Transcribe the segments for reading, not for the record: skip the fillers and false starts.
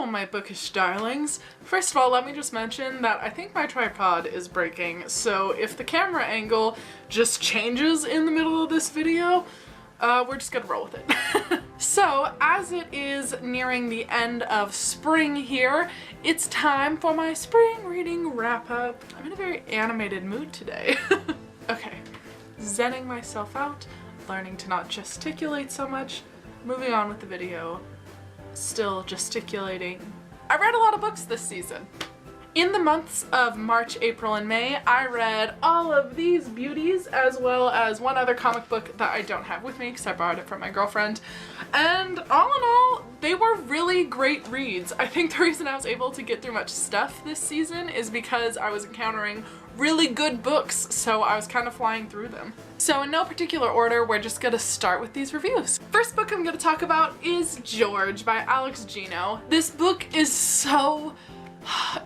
Hello, my bookish darlings. First of all, let me just mention that I think my tripod is breaking, so if the camera angle just changes in the middle of this video, we're just gonna roll with it. So, as it is nearing the end of spring here, it's time for my spring reading wrap-up. I'm in a very animated mood today. Okay, zenning myself out, learning to not gesticulate so much, moving on with the video. Still gesticulating. I read a lot of books this season. In the months of March, April, and May, I read all of these beauties as well as one other comic book that I don't have with me because I borrowed it from my girlfriend. And all in all, they were really great reads. I think the reason I was able to get through much stuff this season is because I was encountering really good books, so I was kind of flying through them. So in no particular order, we're just gonna start with these reviews. First book I'm gonna talk about is George by Alex Gino. This book is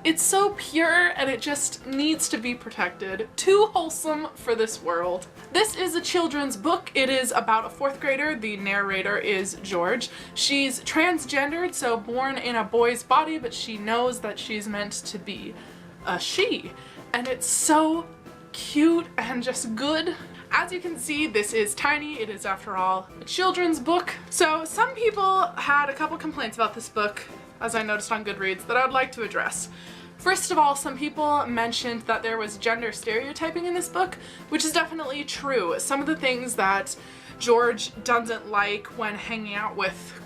it's so pure and it just needs to be protected. Too wholesome for this world. This is a children's book. It is about a fourth grader. The narrator is George. She's transgendered, so born in a boy's body, but she knows that she's meant to be a she. And it's so cute and just good. As you can see, this is tiny. It is, after all, a children's book. So some people had a couple complaints about this book, as I noticed on Goodreads, that I'd like to address. First of all, some people mentioned that there was gender stereotyping in this book, which is definitely true. Some of the things that George doesn't like when hanging out with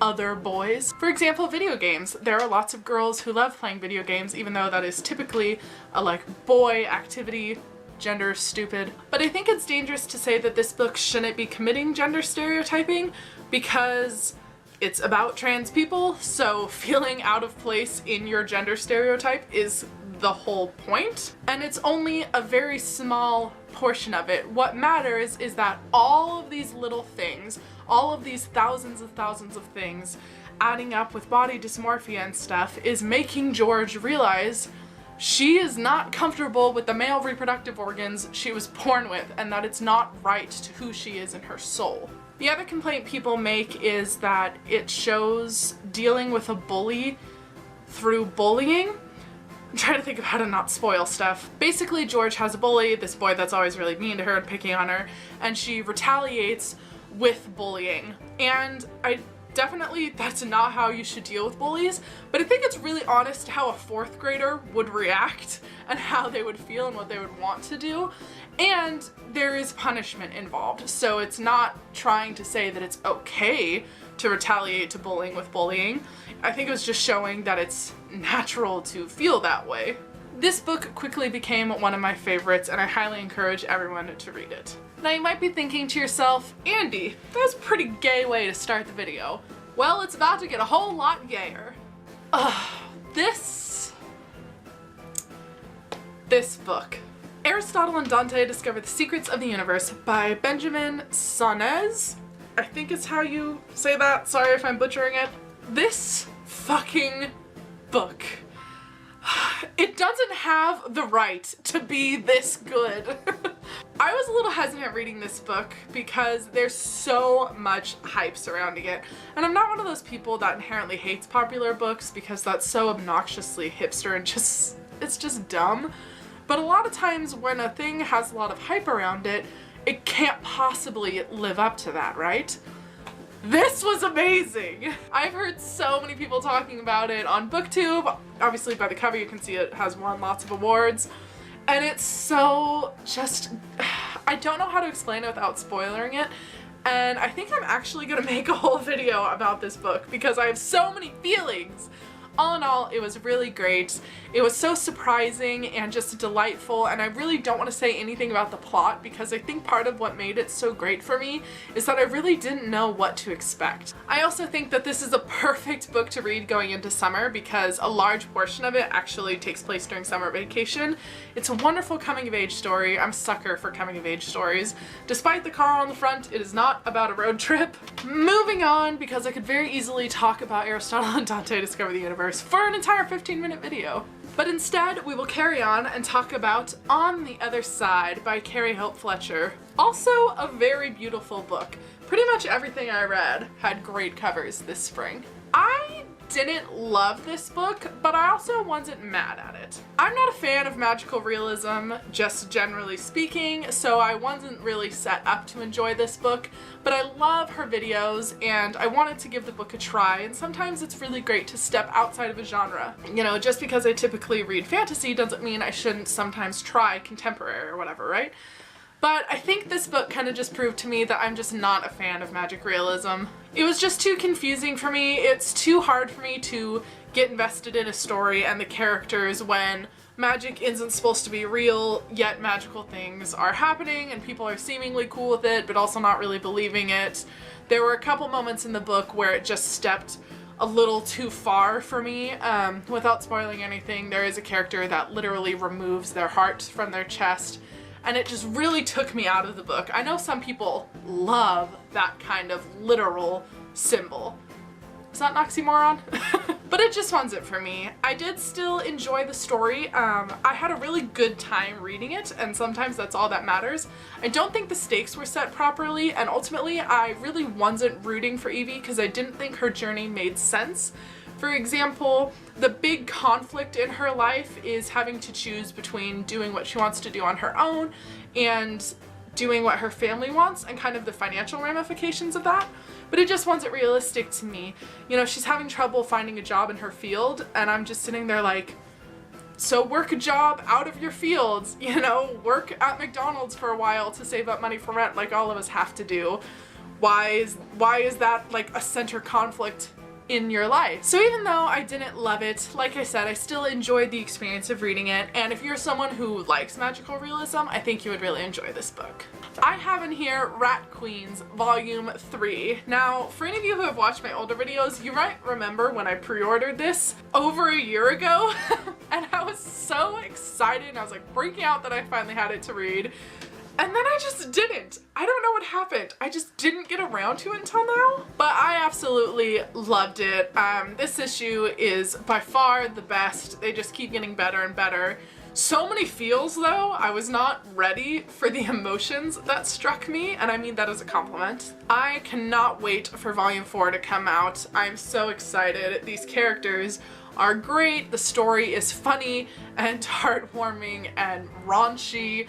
other boys. For example, video games. There are lots of girls who love playing video games, even though that is typically a boy activity, gender stupid. But I think it's dangerous to say that this book shouldn't be committing gender stereotyping because it's about trans people, so feeling out of place in your gender stereotype is the whole point. And it's only a very small portion of it. What matters is that all of these little things, all of these thousands of things adding up with body dysmorphia and stuff is making George realize she is not comfortable with the male reproductive organs she was born with and that it's not right to who she is in her soul. The other complaint people make is that it shows dealing with a bully through bullying. I'm trying to think of how to not spoil stuff. Basically, George has a bully, this boy that's always really mean to her and picking on her, and she retaliates with bullying. And that's not how you should deal with bullies, but I think it's really honest how a fourth grader would react and how they would feel and what they would want to do. And there is punishment involved, so it's not trying to say that it's okay to retaliate to bullying with bullying. I think it was just showing that it's natural to feel that way. This book quickly became one of my favorites, and I highly encourage everyone to read it. Now you might be thinking to yourself, Andy, that was a pretty gay way to start the video. Well, it's about to get a whole lot gayer. This book. Aristotle and Dante Discover the Secrets of the Universe by Benjamin Sonnes. I think it's how you say that. Sorry if I'm butchering it. This fucking book. It doesn't have the right to be this good. I was a little hesitant reading this book because there's so much hype surrounding it. And I'm not one of those people that inherently hates popular books because that's so obnoxiously hipster and it's just dumb. But a lot of times when a thing has a lot of hype around it, it can't possibly live up to that, right? This was amazing! I've heard so many people talking about it on BookTube. Obviously by the cover you can see it has won lots of awards. And it's so I don't know how to explain it without spoiling it. And I think I'm actually gonna make a whole video about this book because I have so many feelings. All in all, it was really great. It was so surprising and just delightful, and I really don't want to say anything about the plot because I think part of what made it so great for me is that I really didn't know what to expect. I also think that this is a perfect book to read going into summer because a large portion of it actually takes place during summer vacation. It's a wonderful coming-of-age story. I'm a sucker for coming-of-age stories. Despite the car on the front, it is not about a road trip. Moving on, because I could very easily talk about Aristotle and Dante Discover the Universe for an entire 15-minute video. But instead, we will carry on and talk about On the Other Side by Carrie Hope Fletcher. Also a very beautiful book. Pretty much everything I read had great covers this spring. I didn't love this book, but I also wasn't mad at it. I'm not a fan of magical realism, just generally speaking, so I wasn't really set up to enjoy this book, but I love her videos and I wanted to give the book a try, and sometimes it's really great to step outside of a genre. You know, just because I typically read fantasy doesn't mean I shouldn't sometimes try contemporary or whatever, right? But I think this book kind of just proved to me that I'm just not a fan of magic realism. It was just too confusing for me. It's too hard for me to get invested in a story and the characters when magic isn't supposed to be real, yet magical things are happening and people are seemingly cool with it, but also not really believing it. There were a couple moments in the book where it just stepped a little too far for me. Without spoiling anything, there is a character that literally removes their heart from their chest, and it just really took me out of the book. I know some people love that kind of literal symbol. Is that an oxymoron? But it just wasn't for me. I did still enjoy the story. I had a really good time reading it, and sometimes that's all that matters. I don't think the stakes were set properly, and ultimately I really wasn't rooting for Evie because I didn't think her journey made sense. For example, the big conflict in her life is having to choose between doing what she wants to do on her own and doing what her family wants, and kind of the financial ramifications of that. But it just wasn't realistic to me. You know, she's having trouble finding a job in her field, and I'm just sitting there like, so work a job out of your fields, you know, work at McDonald's for a while to save up money for rent like all of us have to do. Why is that like a center conflict in your life? So even though I didn't love it, like I said, I still enjoyed the experience of reading it, and if you're someone who likes magical realism, I think you would really enjoy this book. I have in here Rat Queens Volume 3. Now, for any of you who have watched my older videos, you might remember when I pre-ordered this over a year ago, and I was so excited, and I was like freaking out that I finally had it to read. And then I just didn't. I don't know what happened. I just didn't get around to it until now. But I absolutely loved it. This issue is by far the best. They just keep getting better and better. So many feels though. I was not ready for the emotions that struck me, and I mean that as a compliment. I cannot wait for Volume 4 to come out. I'm so excited. These characters are great. The story is funny and heartwarming and raunchy.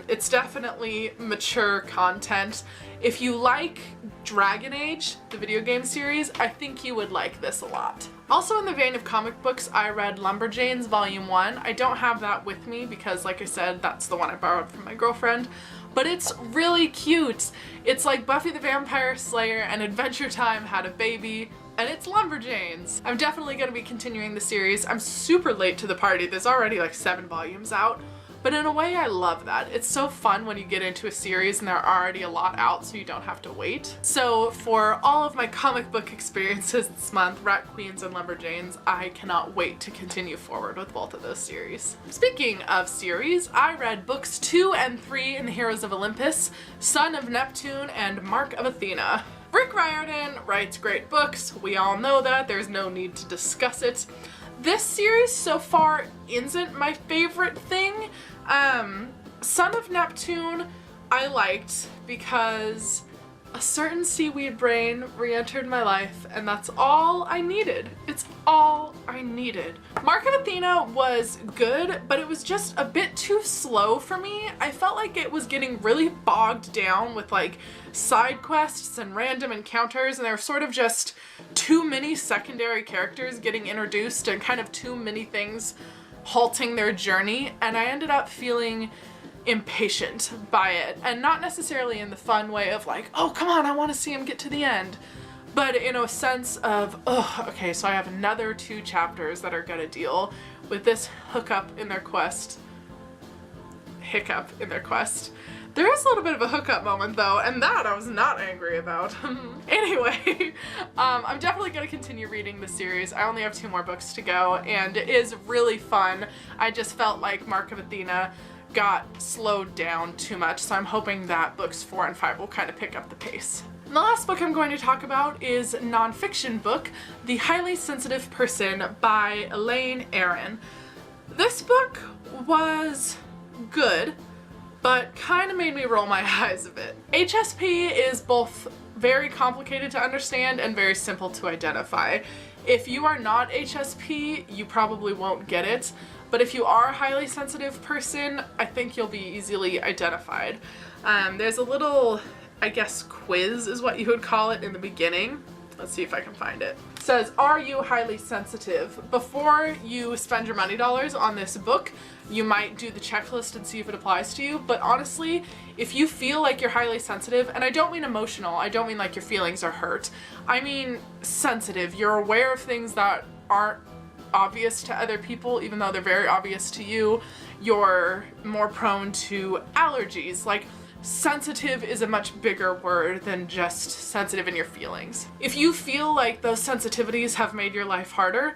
It's definitely mature content. If you like Dragon Age, the video game series, I think you would like this a lot. Also in the vein of comic books, I read Lumberjanes Volume 1. I don't have that with me because, like I said, that's the one I borrowed from my girlfriend. But it's really cute. It's like Buffy the Vampire Slayer and Adventure Time had a baby, and it's Lumberjanes. I'm definitely going to be continuing the series. I'm super late to the party. There's already like 7 volumes out. But in a way, I love that. It's so fun when you get into a series and there are already a lot out, so you don't have to wait. So for all of my comic book experiences this month, Rat Queens and Lumberjanes, I cannot wait to continue forward with both of those series. Speaking of series, I read books 2 and 3 in the Heroes of Olympus, Son of Neptune, and Mark of Athena. Rick Riordan writes great books. We all know that. There's no need to discuss it. This series so far isn't my favorite thing. Son of Neptune I liked because a certain seaweed brain re-entered my life, and that's all I needed. It's all I needed. Mark of Athena was good, but it was just a bit too slow for me. I felt like it was getting really bogged down with like side quests and random encounters, and there were sort of just too many secondary characters getting introduced and kind of too many things halting their journey, and I ended up feeling impatient by it, and not necessarily in the fun way of like, oh come on, I want to see him get to the end, but in a sense of, oh, okay, so I have another 2 chapters that are gonna deal with this hiccup in their quest. There is a little bit of a hookup moment though, and that I was not angry about. Anyway, I'm definitely going to continue reading the series. I only have 2 more books to go, and it is really fun. I just felt like Mark of Athena got slowed down too much, so I'm hoping that books 4 and 5 will kind of pick up the pace. And the last book I'm going to talk about is a nonfiction book, The Highly Sensitive Person by Elaine Aron. This book was good, but kind of made me roll my eyes a bit. HSP is both very complicated to understand and very simple to identify. If you are not HSP, you probably won't get it, but if you are a highly sensitive person, I think you'll be easily identified. There's a little, I guess, quiz is what you would call it in the beginning. Let's see if I can find it. It says, are you highly sensitive? Before you spend your money dollars on this book, you might do the checklist and see if it applies to you, but honestly, if you feel like you're highly sensitive, and I don't mean emotional, I don't mean like your feelings are hurt, I mean sensitive. You're aware of things that aren't obvious to other people, even though they're very obvious to you. You're more prone to allergies. Like, sensitive is a much bigger word than just sensitive in your feelings. If you feel like those sensitivities have made your life harder,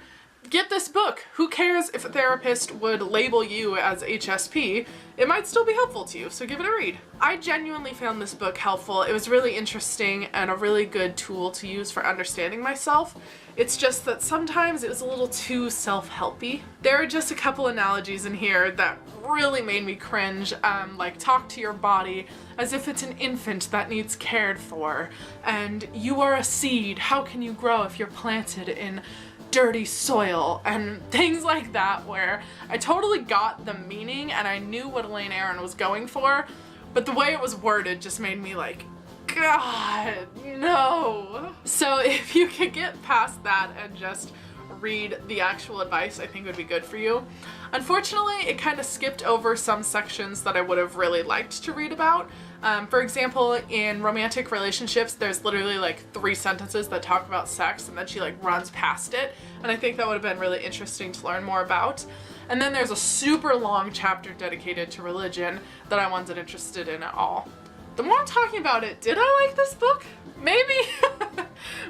get this book. Who cares if a therapist would label you as HSP? It might still be helpful to you, so give it a read. I genuinely found this book helpful. It was really interesting and a really good tool to use for understanding myself. It's just that sometimes it was a little too self-helpy. There are just a couple analogies in here that really made me cringe, like talk to your body as if it's an infant that needs cared for, and you are a seed, how can you grow if you're planted in dirty soil, and things like that, where I totally got the meaning and I knew what Elaine Aron was going for, but the way it was worded just made me like, God, no. So if you could get past that and just read the actual advice, I think would be good for you. Unfortunately, it kind of skipped over some sections that I would have really liked to read about. For example, in romantic relationships, there's literally like 3 sentences that talk about sex, and then she like runs past it, and I think that would have been really interesting to learn more about. And then there's a super long chapter dedicated to religion that I wasn't interested in at all. The more I'm talking about it, did I like this book? Maybe.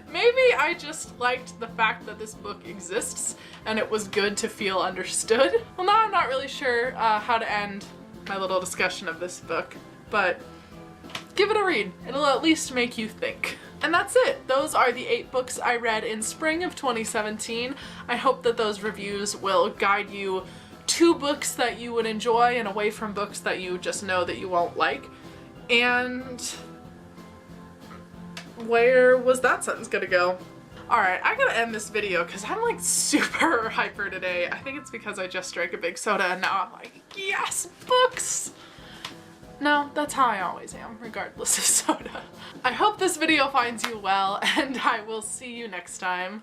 Maybe I just liked the fact that this book exists and it was good to feel understood. Well, now I'm not really sure how to end my little discussion of this book, but give it a read. It'll at least make you think. And that's it. Those are the 8 books I read in spring of 2017. I hope that those reviews will guide you to books that you would enjoy and away from books that you just know that you won't like. And where was that sentence gonna go? Alright, I gotta end this video because I'm like super hyper today. I think it's because I just drank a big soda and now I'm like, yes, books! No, that's how I always am, regardless of soda. I hope this video finds you well, and I will see you next time.